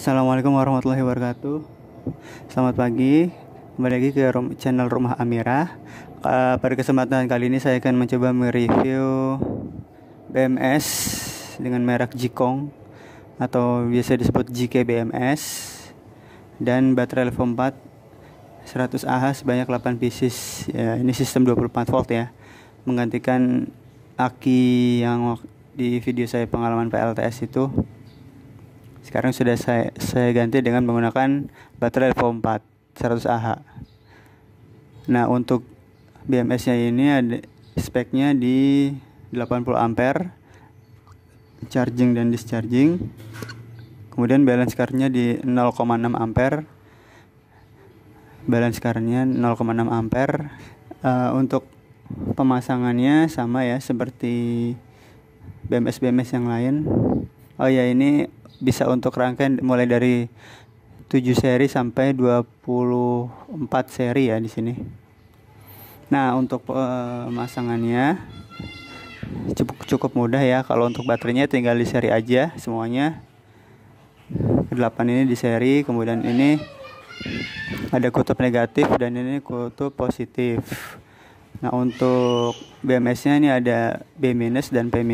Assalamualaikum warahmatullahi wabarakatuh. Selamat pagi, kembali lagi ke channel Rumah Amirah. Pada kesempatan kali ini saya akan mencoba mereview BMS dengan merek Jikong atau biasa disebut JK BMS dan baterai level 4 100Ah sebanyak 8 pieces ya, ini sistem 24 volt ya, menggantikan aki yang di video saya pengalaman PLTS itu. Sekarang sudah saya ganti dengan menggunakan baterai level 4 100Ah. Nah, untuk BMS-nya ini ada speknya di 80 ampere charging dan discharging. Kemudian balance current-nya di 0,6 ampere. Balance current-nya 0,6 ampere. Untuk pemasangannya sama ya seperti BMS yang lain. Oh ya, ini bisa untuk rangkaian mulai dari 7 seri sampai 24 seri ya di sini. Nah, untuk pemasangannya cukup mudah ya. Kalau untuk baterainya tinggal di seri aja semuanya. Ke-8 ini di seri, kemudian ini ada kutub negatif dan ini kutub positif. Nah, untuk BMS-nya ini ada B- dan P-.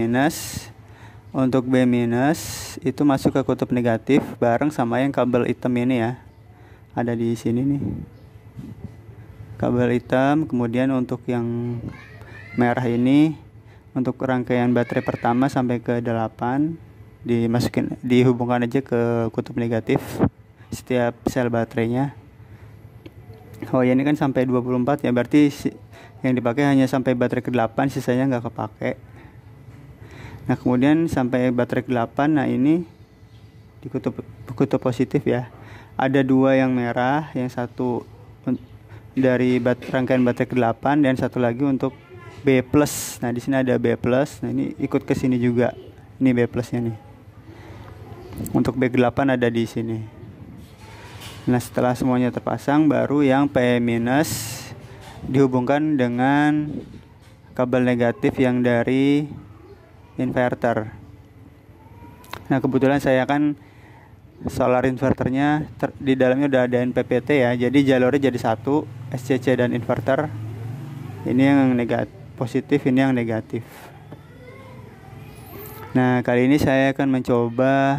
Untuk B- itu masuk ke kutub negatif bareng sama yang kabel hitam ini ya. Ada di sini nih. Kabel hitam, kemudian untuk yang merah ini untuk rangkaian baterai pertama sampai ke 8 dihubungkan aja ke kutub negatif setiap sel baterainya. Oh ya, ini kan sampai 24 ya, berarti yang dipakai hanya sampai baterai ke-8, sisanya nggak kepake. Nah, kemudian sampai baterai ke-8, nah ini di kutub positif ya. Ada 2 yang merah, yang satu dari rangkaian baterai ke-8 dan satu lagi untuk B+. Nah, di sini ada B+. Nah, ini ikut ke sini juga. Ini B+-nya nih. Untuk B8 ada di sini. Nah, setelah semuanya terpasang, baru yang P- dihubungkan dengan kabel negatif yang dari inverter. Nah, kebetulan saya kan solar inverternya di dalamnya udah ada NPPT ya, jadi jalurnya jadi satu, SCC dan inverter. Ini yang positif, ini yang negatif. Nah, kali ini saya akan mencoba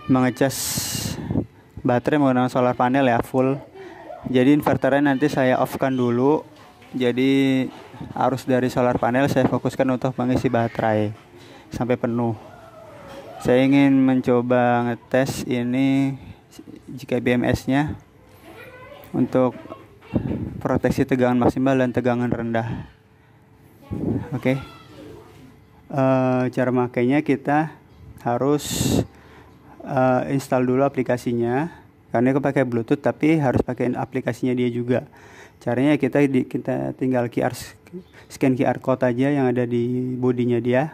mengecas baterai menggunakan solar panel ya, full. Jadi inverternya nanti saya off kan dulu. Jadi arus dari solar panel saya fokuskan untuk mengisi baterai sampai penuh. Saya ingin mencoba ngetes ini jika BMS-nya untuk proteksi tegangan maksimal dan tegangan rendah. Oke. Cara makainya kita harus install dulu aplikasinya. Karena aku pakai Bluetooth tapi harus pakai aplikasinya dia juga. Caranya kita tinggal scan QR code aja yang ada di bodinya dia.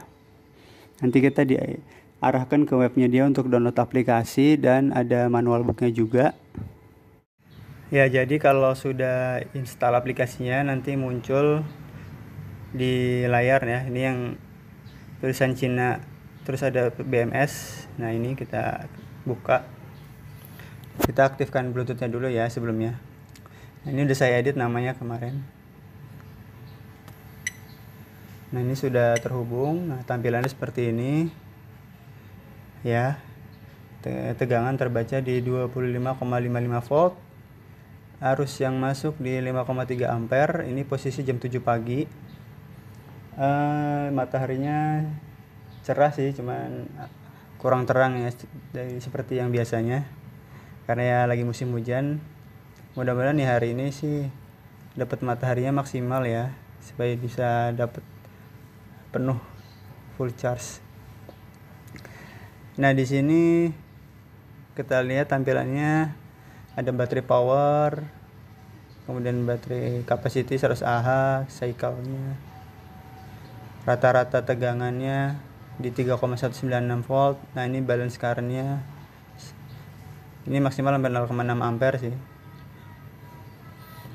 Nanti kita diarahkan ke webnya dia untuk download aplikasi dan ada manual booknya juga. Ya, jadi kalau sudah install aplikasinya nanti muncul di layar ya. Ini yang tulisan Cina, terus ada BMS. Nah, ini kita buka. Kita aktifkan Bluetooth-nya dulu ya sebelumnya. Ini udah saya edit namanya kemarin. Nah, ini sudah terhubung. Nah, tampilannya seperti ini ya. Tegangan terbaca di 25,55 volt. Arus yang masuk di 5,3 ampere. Ini posisi jam 7 pagi. Mataharinya cerah sih, cuman kurang terang ya seperti yang biasanya karena ya lagi musim hujan. Mudah-mudahan nih hari ini sih dapat mataharinya maksimal ya, supaya bisa dapat penuh full charge. Nah, di sini kita lihat tampilannya ada baterai power, kemudian baterai capacity 100Ah, cycle-nya. Rata-rata tegangannya di 3,196 volt. Nah, ini balance current-nya. Ini maksimal sampai 0,6 ampere sih.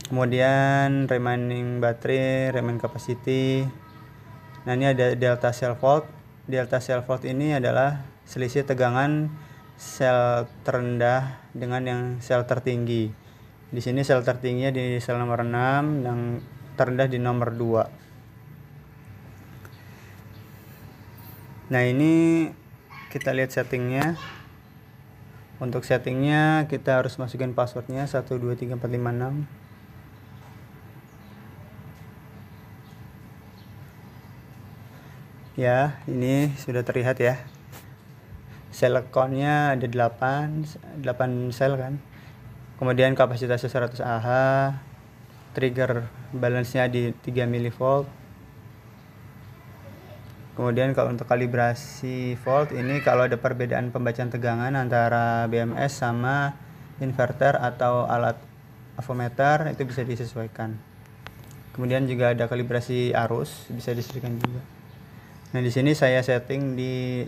Kemudian remaining baterai, remaining capacity. Nah, ini ada delta cell volt. Delta cell volt ini adalah selisih tegangan sel terendah dengan yang sel tertinggi. Di sini sel tertingginya di sel nomor 6, yang terendah di nomor 2. Nah, ini kita lihat settingnya. Untuk settingnya kita harus masukin passwordnya 123456. Ya, ini sudah terlihat ya. Sel count-nya ada 8 sel kan. Kemudian kapasitasnya 100 Ah. Trigger balance-nya di 3 mV. Kemudian kalau untuk kalibrasi volt, ini kalau ada perbedaan pembacaan tegangan antara BMS sama inverter atau alat avometer, itu bisa disesuaikan. Kemudian juga ada kalibrasi arus, bisa disesuaikan juga. Nah, di sini saya setting di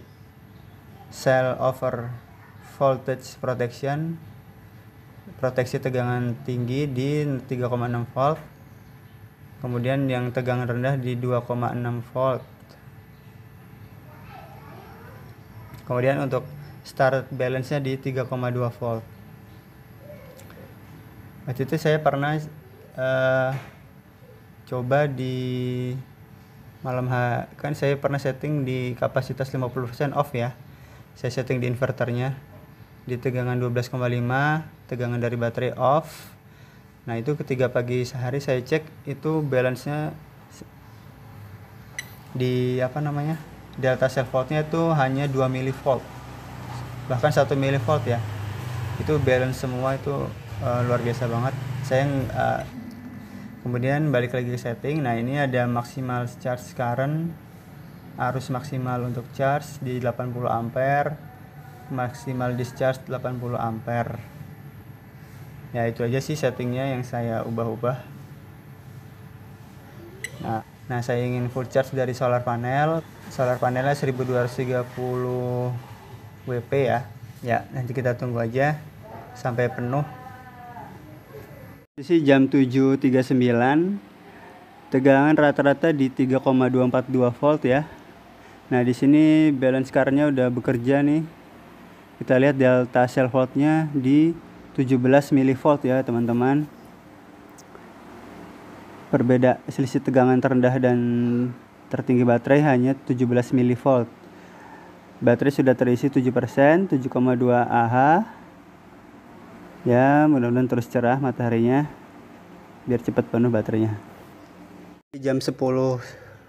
cell over voltage protection, proteksi tegangan tinggi di 3,6 volt. Kemudian yang tegangan rendah di 2,6 volt. Kemudian untuk start balance-nya di 3,2 volt. Waktu itu saya pernah coba di malam hari, kan saya pernah setting di kapasitas 50% off ya. Saya setting di inverternya di tegangan 12,5, tegangan dari baterai off. Nah, itu ketika pagi sehari saya cek, itu balance-nya di delta cell volt-nya itu hanya 2 mV, bahkan 1 mV ya. Itu balance semua, itu luar biasa banget. Saya kemudian balik lagi ke setting. Nah, ini ada maksimal charge current, arus maksimal untuk charge di 80 ampere, maksimal discharge 80 ampere. Ya, itu aja sih settingnya yang saya ubah-ubah. Nah, saya ingin full charge dari solar panel. Solar panelnya 1230 WP ya. Ya, nanti kita tunggu aja sampai penuh. Posisi jam 7.39. Tegangan rata-rata di 3,242 volt ya. Nah, di sini balance current-nya udah bekerja nih. Kita lihat delta cell volt-nya di 17 mV ya, teman-teman. Perbedaan selisih tegangan terendah dan tertinggi baterai hanya 17 mV. Baterai sudah terisi 7%, 7,2 Ah. Ya, mudah-mudahan terus cerah mataharinya biar cepat penuh baterainya. Jam 10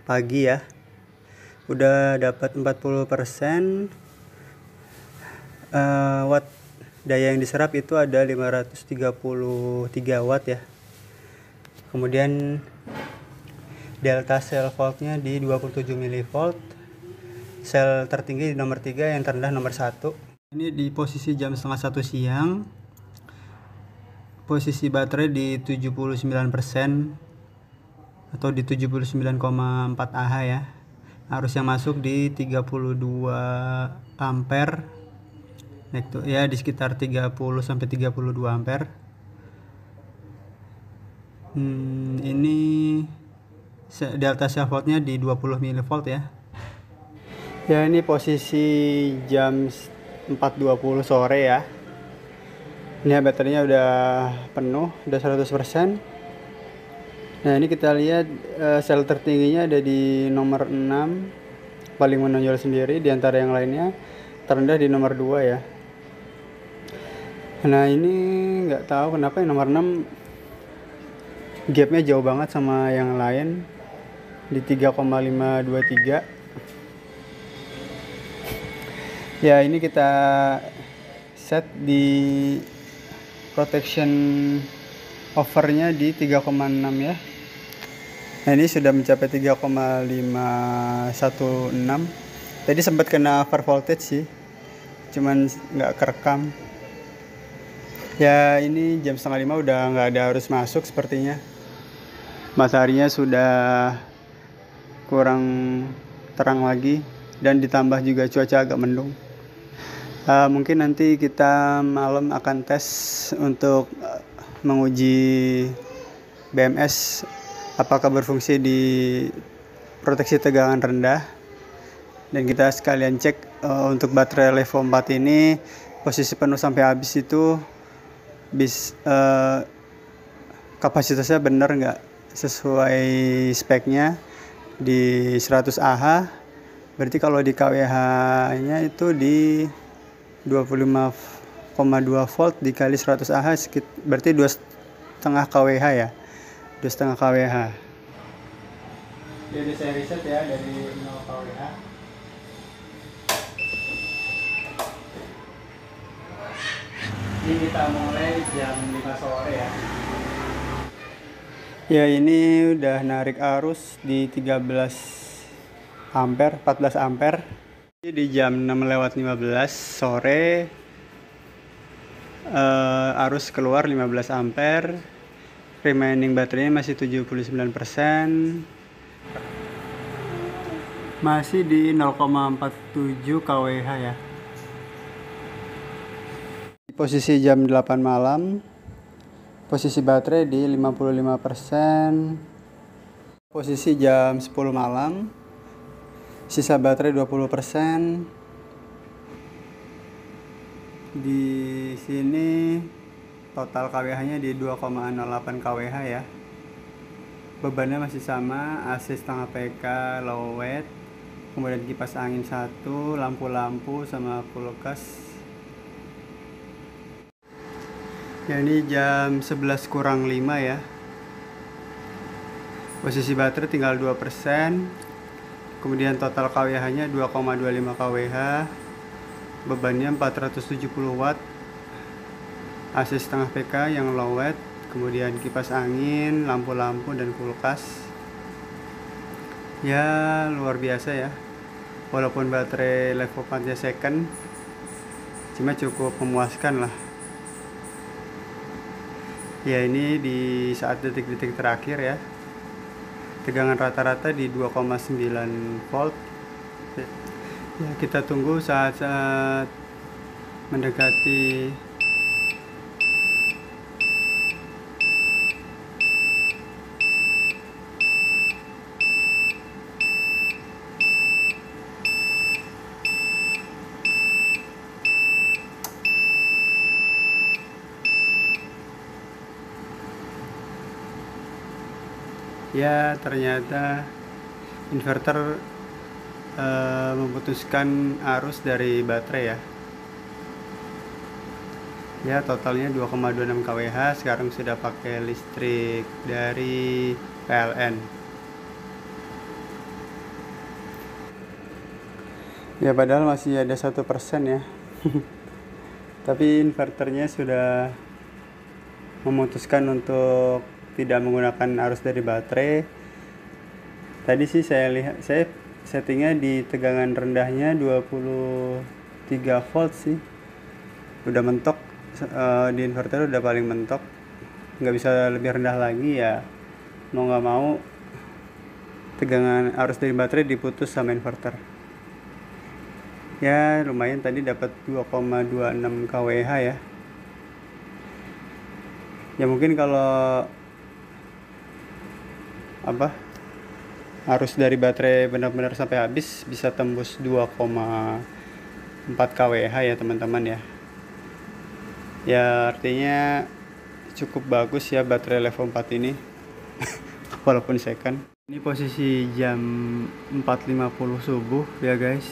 pagi ya. Udah dapat 40%. Watt daya yang diserap itu ada 533 watt ya. Kemudian delta cell voltnya di 27 mV. Sel tertinggi di nomor 3, yang terendah nomor 1. Ini di posisi jam setengah 1 siang. Posisi baterai di 79% atau di 79,4 Ah ya. Arus yang masuk di 32 ampere. Nah, itu ya di sekitar 30 sampai 32 ampere. Ini delta cell voltnya di 20 mV ya. Ya, ini posisi jam 4.20 sore ya. Ini baterainya udah penuh, udah 100%. Nah, ini kita lihat sel tertingginya ada di nomor 6, paling menonjol sendiri di antara yang lainnya. Terendah di nomor 2 ya. Nah, ini nggak tahu kenapa yang nomor 6 gapnya jauh banget sama yang lain di 3,523. Ya, ini kita set di protection overnya di 3,6 ya. Nah, ini sudah mencapai 3,516. Tadi sempat kena over voltage sih, cuman nggak kerekam. Ya, ini jam 4:30 udah nggak ada arus masuk sepertinya. Mataharinya sudah kurang terang lagi dan ditambah juga cuaca agak mendung. Mungkin nanti kita malam akan tes untuk menguji BMS apakah berfungsi di proteksi tegangan rendah, dan kita sekalian cek untuk baterai level 4 ini posisi penuh sampai habis itu kapasitasnya bener nggak sesuai speknya di 100 Ah. Berarti kalau di KWH nya itu di 25,2 volt dikali 100 Ah berarti 2,5 kWh ya, 2,5 kWh. Jadi saya riset ya dari 0 kWh. Ini kita mulai jam 5 sore ya. Ya, ini udah narik arus di 13 ampere, 14 ampere. Di jam 6:15 sore arus keluar 15 ampere. Remaining baterainya masih 79%. Masih di 0,47 kWh ya. Posisi jam 8 malam. Posisi baterai di 55%. Posisi jam 10 malam. Sisa baterai 20%. Di sini total kWh-nya di 2,08 kWh ya. Bebannya masih sama, AC setengah PK low watt. Kemudian kipas angin 1, lampu-lampu sama kulkas. Ya, ini jam 11 kurang 5 ya. Posisi baterai tinggal 2%. Kemudian total kWh-nya 2,25 kWh. Bebannya 470 watt. AC setengah PK yang low watt. Kemudian kipas angin, lampu-lampu dan kulkas. Ya, luar biasa ya. Walaupun baterai level 4-nya second, cuma cukup memuaskan lah. Ya, ini di saat detik-detik terakhir ya. Tegangan rata-rata di 2,9 volt. Ya, kita tunggu saat-saat mendekati ya, ternyata inverter memutuskan arus dari baterai ya. Ya, totalnya 2,26 kWh. Sekarang sudah pakai listrik dari PLN. Ya, padahal masih ada 1% ya. Tapi inverternya sudah memutuskan untuk tidak menggunakan arus dari baterai. Tadi sih saya lihat, saya settingnya di tegangan rendahnya 23 volt sih. Udah mentok, di inverter udah paling mentok. Nggak bisa lebih rendah lagi ya. Mau nggak mau tegangan arus dari baterai diputus sama inverter. Ya, lumayan tadi dapat 2,26 kWh ya. Ya, mungkin kalau arus dari baterai benar-benar sampai habis bisa tembus 2,4 kWh ya teman-teman ya. Ya, artinya cukup bagus ya baterai level 4 ini. Walaupun second. Ini posisi jam 4.50 subuh ya guys.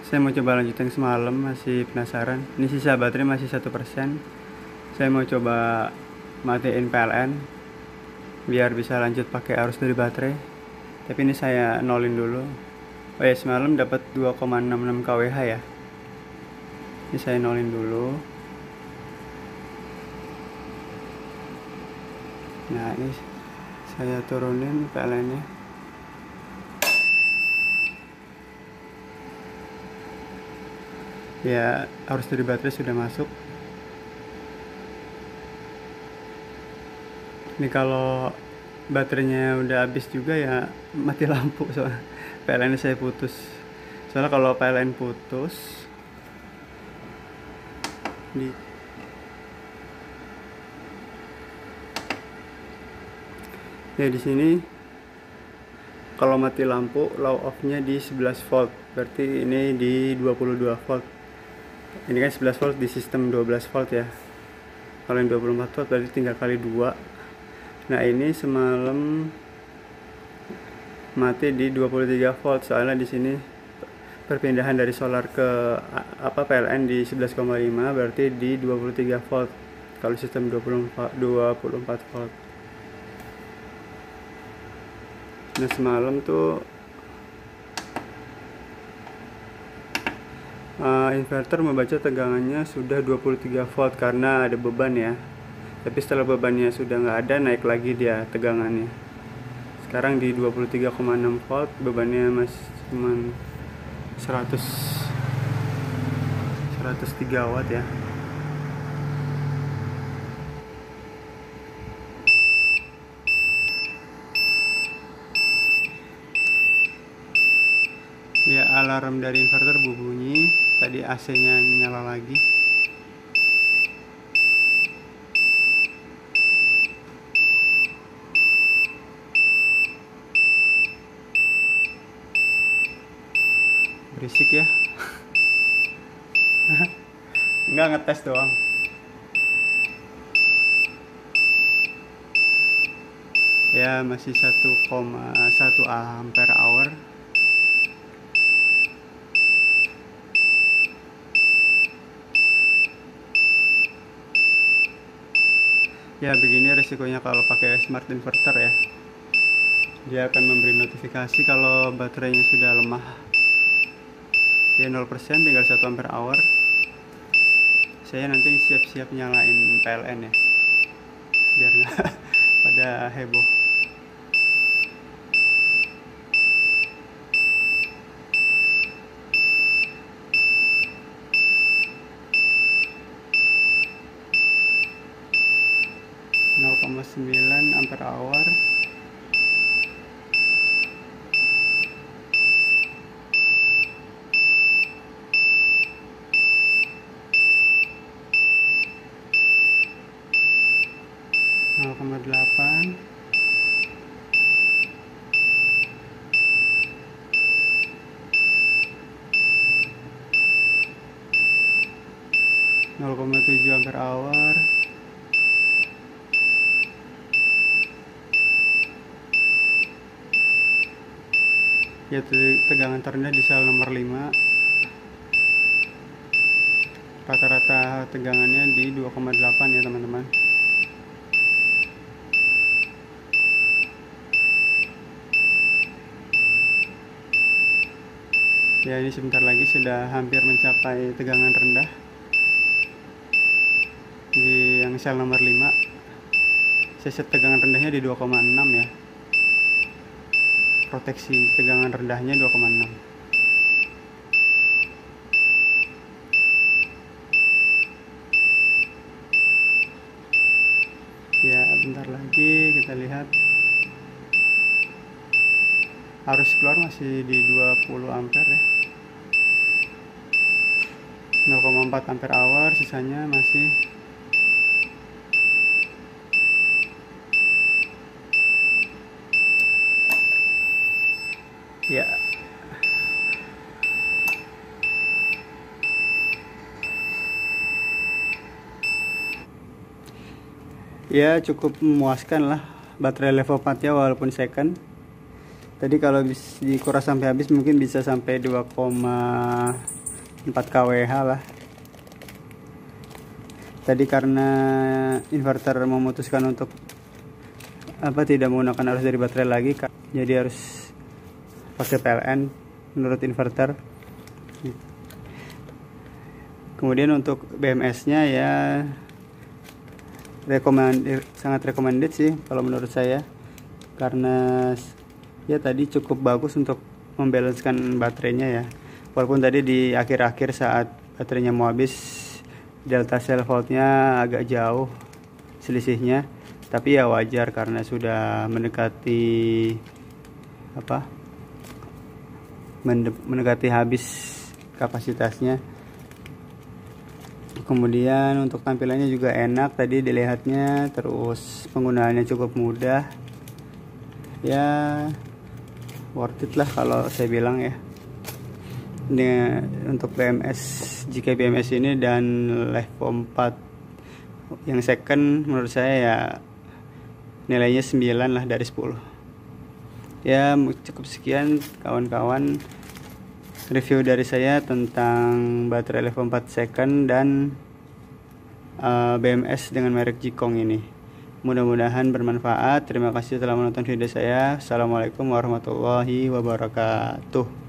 Saya mau coba lanjutin semalam, masih penasaran. Ini sisa baterai masih 1%. Saya mau coba matiin PLN biar bisa lanjut pakai arus dari baterai. Tapi ini saya nolin dulu. Oh ya, semalam dapat 2,66 kWh ya. Ini saya nolin dulu. Nah, ini saya turunin PLN-nya. Ya, arus dari baterai sudah masuk. Ini kalau baterainya udah habis juga ya mati lampu, soalnya PLN saya putus. Soalnya kalau PLN putus di sini kalau mati lampu low off-nya di 11 volt. Berarti ini di 22 volt. Ini kan 11 volt di sistem 12 volt ya. Kalau yang 24 volt berarti tinggal kali 2. Nah ini semalam mati di 23 volt, soalnya di sini perpindahan dari solar ke PLN di 11,5, berarti di 23 volt kalau sistem 24 volt. Nah semalam tuh inverter membaca tegangannya sudah 23 volt karena ada beban ya. Tapi setelah bebannya sudah nggak ada, naik lagi dia tegangannya. Sekarang di 23,6 volt, bebannya masih cuman 103 watt ya. Ya, alarm dari inverter berbunyi. Tadi AC-nya nyala lagi. Berisik ya. Enggak, ngetes doang. Ya, masih 1,1 ampere hour. Ya, begini resikonya kalau pakai smart inverter ya. Dia akan memberi notifikasi kalau baterainya sudah lemah. Ya 0%, tinggal 1 ampere hour. Saya nanti siap-siap nyalain PLN ya, biar nggak pada heboh. .9 ampere hour. .8. .7 ampere hour. Ya, tegangan terendah di sel nomor 5. Rata-rata tegangannya di 2,8 ya teman-teman. Ya, ini sebentar lagi sudah hampir mencapai tegangan rendah di yang sel nomor 5. Saya set tegangan rendahnya di 2,6 ya. Proteksi tegangan rendahnya 2,6. Ya, bentar lagi kita lihat. Arus keluar masih di 20 ampere ya. 0,4 ampere hour, sisanya masih ya. Ya, cukup memuaskan lah baterai level 4 nya walaupun second. Tadi kalau dikuras sampai habis mungkin bisa sampai 2,4 kWh lah. Tadi karena inverter memutuskan untuk tidak menggunakan arus dari baterai lagi, jadi harus pakai PLN menurut inverter. Kemudian untuk BMS-nya ya sangat recommended sih kalau menurut saya, karena ya tadi cukup bagus untuk membalancekan baterainya ya. Walaupun tadi di akhir-akhir saat baterainya mau habis, delta cell voltnya agak jauh selisihnya, tapi ya wajar karena sudah mendekati mendekati habis kapasitasnya. Kemudian untuk tampilannya juga enak tadi dilihatnya, terus penggunaannya cukup mudah ya, worth it lah kalau saya bilang ya. Ini untuk BMS jika BMS ini dan Levo 4 yang second menurut saya ya nilainya 9 lah dari 10. Ya cukup sekian kawan-kawan review dari saya tentang baterai Levo 4 second dan BMS dengan merek Jikong ini. Mudah-mudahan bermanfaat. Terima kasih telah menonton video saya. Assalamualaikum warahmatullahi wabarakatuh.